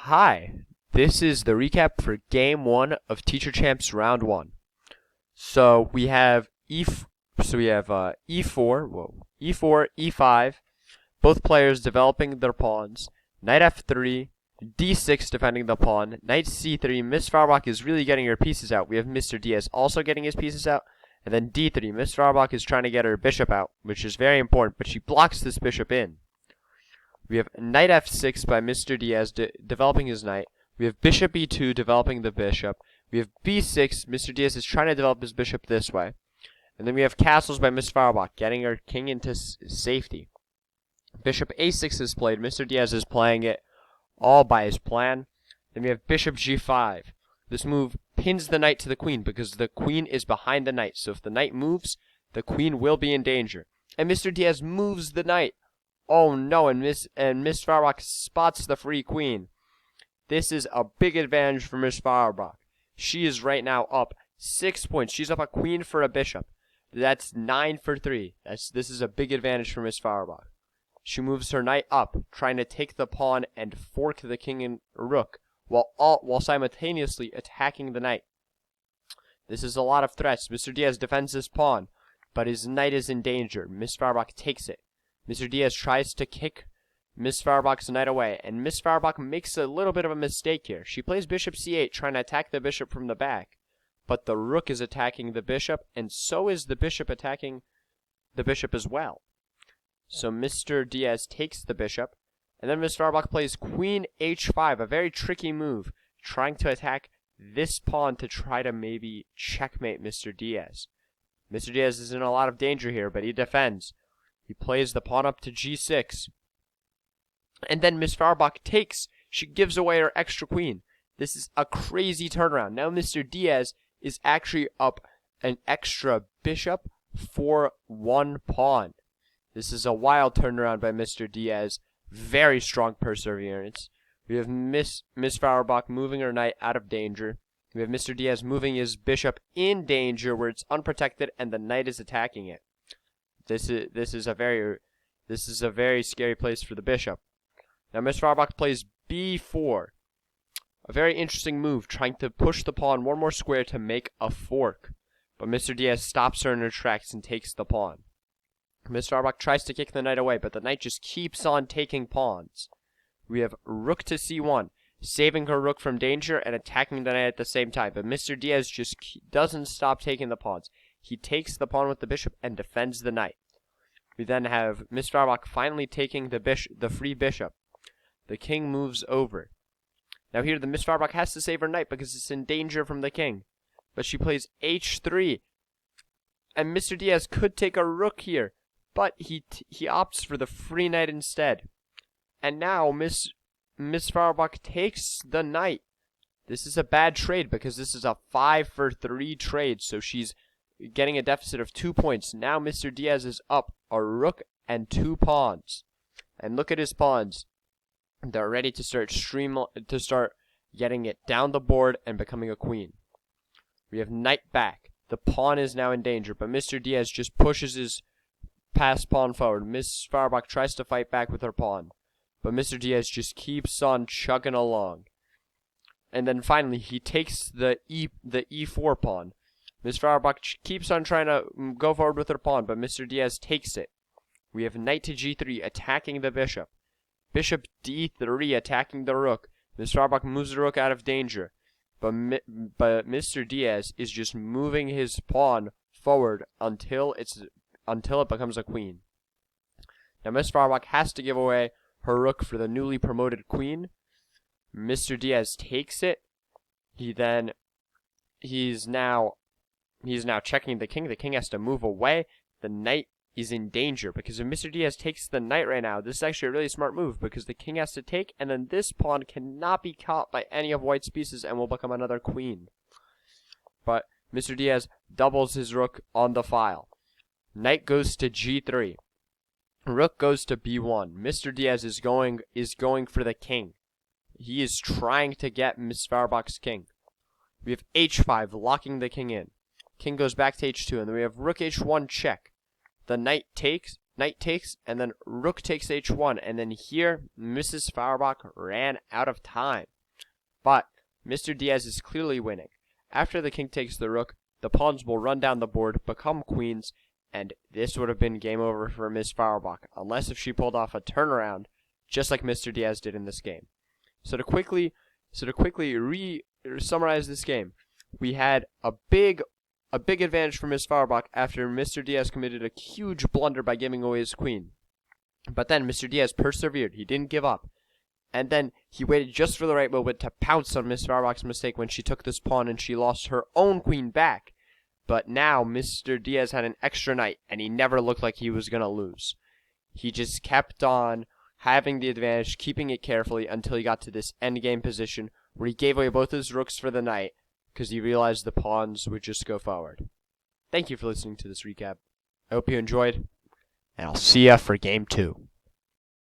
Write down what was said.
Hi, this is the recap for Game 1 of Teacher Champs Round 1. So we have E4, E4, E5, both players developing their pawns. Knight F3, D6 defending the pawn. Knight C3, Miss Fauerbach is really getting her pieces out. We have Mr. Diaz also getting his pieces out. And then D3, Miss Fauerbach is trying to get her bishop out, which is very important, but she blocks this bishop in. We have Knight F6 by Mr. Diaz developing his knight. We have Bishop E2 developing the bishop. We have B6. Mr. Diaz is trying to develop his bishop this way. And then we have castles by Miss Fauerbach, getting her king into safety. Bishop A6 is played. Mr. Diaz is playing it all by his plan. Then we have Bishop G5. This move pins the knight to the queen because the queen is behind the knight. So if the knight moves, the queen will be in danger. And Mr. Diaz moves the knight. Oh no, and Miss Fauerbach spots the free queen. This is a big advantage for Miss Fauerbach. She is right now up 6 points. She's up a queen for a bishop. That's 9 for 3. This is a big advantage for Miss Fauerbach. She moves her knight up, trying to take the pawn and fork the king and rook, while simultaneously attacking the knight. This is a lot of threats. Mr. Diaz defends his pawn, but his knight is in danger. Miss Fauerbach takes it. Mr. Diaz tries to kick Miss Fauerbach's knight away, and Miss Fauerbach makes a little bit of a mistake here. She plays Bishop C8, trying to attack the bishop from the back, but the rook is attacking the bishop, and so is the bishop attacking the bishop as well. So Mr. Diaz takes the bishop, and then Miss Fauerbach plays Queen H5, a very tricky move, trying to attack this pawn to try to maybe checkmate Mr. Diaz. Mr. Diaz is in a lot of danger here, but he defends. He plays the pawn up to G6. And then Miss Fauerbach takes. She gives away her extra queen. This is a crazy turnaround. Now Mr. Diaz is actually up an extra bishop for one pawn. This is a wild turnaround by Mr. Diaz. Very strong perseverance. We have Miss Fauerbach moving her knight out of danger. We have Mr. Diaz moving his bishop in danger where it's unprotected and the knight is attacking it. This is a very scary place for the bishop. Now Miss Fauerbach plays B4. A very interesting move, trying to push the pawn one more square to make a fork. But Mr. Diaz stops her in her tracks and takes the pawn. Miss Fauerbach tries to kick the knight away, but the knight just keeps on taking pawns. We have rook to C1, saving her rook from danger and attacking the knight at the same time. But Mr. Diaz just doesn't stop taking the pawns. He takes the pawn with the bishop and defends the knight. We then have Miss Fauerbach finally taking the free bishop. The king moves over. Now here the Miss Fauerbach has to save her knight because it's in danger from the king. But she plays H3. And Mr. Diaz could take a rook here, but he opts for the free knight instead. And now Miss Fauerbach takes the knight. This is a bad trade because this is a 5 for 3 trade, so she's getting a deficit of 2 points. Now Mr. Diaz is up a rook and 2 pawns. And look at his pawns. They're ready to start getting it down the board and becoming a queen. We have knight back. The pawn is now in danger, but Mr. Diaz just pushes his passed pawn forward. Miss Fauerbach tries to fight back with her pawn, but Mr. Diaz just keeps on chugging along. And then finally he takes the E4 pawn. Miss Fauerbach keeps on trying to go forward with her pawn, but Mr. Diaz takes it. We have knight to G3 attacking the bishop. Bishop D3 attacking the rook. Miss Fauerbach moves the rook out of danger. But Mr. Diaz is just moving his pawn forward until it becomes a queen. Now Miss Fauerbach has to give away her rook for the newly promoted queen. Mr. Diaz takes it. He's now checking the king. The king has to move away. The knight is in danger because if Mr. Diaz takes the knight right now, this is actually a really smart move because the king has to take, and then this pawn cannot be caught by any of white's pieces and will become another queen. But Mr. Diaz doubles his rook on the file. Knight goes to G3. Rook goes to B1. Mr. Diaz is going for the king. He is trying to get Miss Fauerbach's king. We have H5 locking the king in. King goes back to H2, and then we have rook H1 check. The knight takes, and then rook takes H1, and then here Mrs. Fauerbach ran out of time. But Mr. Diaz is clearly winning. After the king takes the rook, the pawns will run down the board, become queens, and this would have been game over for Miss Fauerbach, unless if she pulled off a turnaround, just like Mr. Diaz did in this game. So to quickly summarize this game, we had a big advantage for Miss Fauerbach after Mr. Diaz committed a huge blunder by giving away his queen. But then Mr. Diaz persevered. He didn't give up. And then he waited just for the right moment to pounce on Miss Fauerbach's mistake when she took this pawn and she lost her own queen back. But now Mr. Diaz had an extra knight, and he never looked like he was going to lose. He just kept on having the advantage, keeping it carefully until he got to this endgame position where he gave away both his rooks for the knight because he realized the pawns would just go forward. Thank you for listening to this recap. I hope you enjoyed, and I'll see ya for game 2.